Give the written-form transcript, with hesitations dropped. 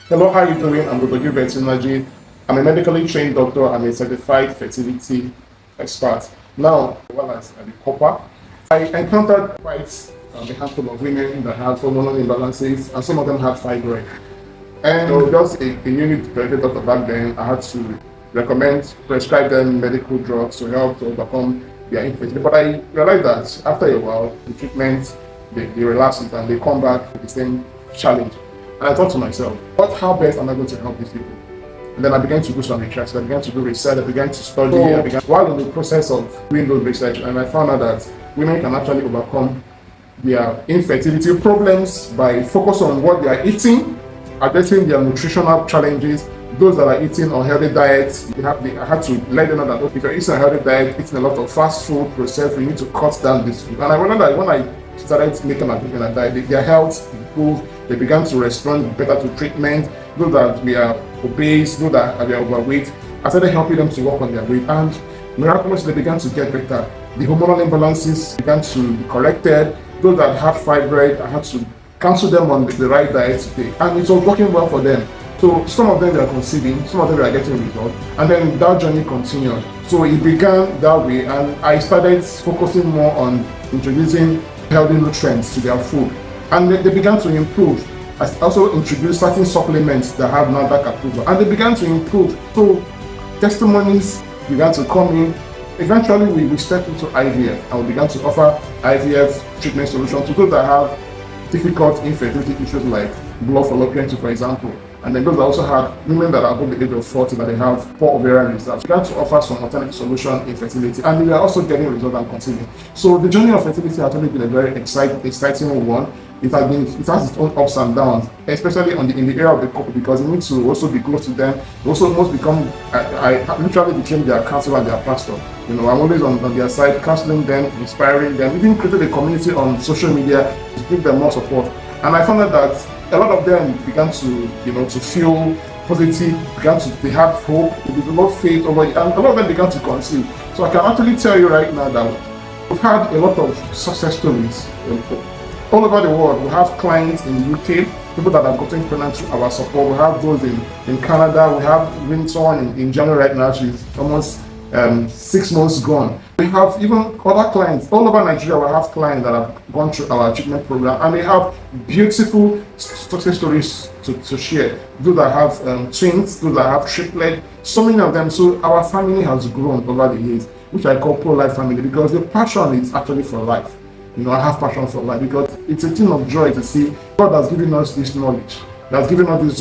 Hello, how are you doing? I'm Dr. Gilbert Nnaji. I'm a medically trained doctor. I'm a certified fertility expert. Now, well as the copper, I encountered quite a handful of women that had hormonal imbalances, and some of them had fibroid. And just a newly graduated doctor back then, I had to prescribe them medical drugs to help to overcome their infertility. But I realized that after a while, the treatment, they relapse and they come back with the same challenge. And I thought to myself, how best am I going to help these people? And then I began to do some research. I began to do research. I began to study. While in the process of doing those research, and I found out that women can actually overcome their infertility problems by focusing on what they are eating, addressing their nutritional challenges. Those that are eating unhealthy diets, I had to let them know that if you're eating a healthy diet, eating a lot of fast food, processed, we need to cut down this food. And I remember that when I started making a diet, their health improved. They began to respond better to treatment. Those that we are obese, those that are overweight, I started helping them to work on their weight, and miraculously they began to get better. The hormonal imbalances began to be corrected. Those that had fibroid, I had to counsel them on the right diet to take, and it was working well for them. So some of them were conceiving, some of them were getting results, and then that journey continued. So it began that way, and I started focusing more on introducing healthy nutrients to their food, and they began to improve. I also introduced certain supplements that have NAFDAC approval, and they began to improve. So testimonies began to come in. Eventually, we stepped into IVF, and we began to offer IVF treatment solutions to those that have difficult infertility issues like blood fallopian tube, for example. And then those that also have women that are above the age of 40 that they have poor ovarian reserves. We began to offer some alternative solution in fertility, and we are also getting results and continuing. So the journey of fertility has actually been a very exciting one. It has its own ups and downs, especially in the area of the couple, because you need to also be close to them. You also must become. I literally became their counselor and their pastor. I'm always on their side, counseling them, inspiring them, even created a community on social media to give them more support. And I found out that a lot of them began to feel positive, they had hope, they developed faith over it, and a lot of them began to conceive. So I can actually tell you right now that we've had a lot of success stories all over the world. We have clients in the UK, people that have gotten pregnant through our support. We have those in Canada. We have even someone in January right now. She's almost 6 months gone. We have even other clients all over Nigeria. We have clients that have gone through our treatment program, and they have beautiful success stories to share. Those that have twins, those that have triplets, so many of them. So our family has grown over the years, which I call pro-life family, because the passion is actually for life. I have passion for life because it's a thing of joy to see God has given us this knowledge, He has given us this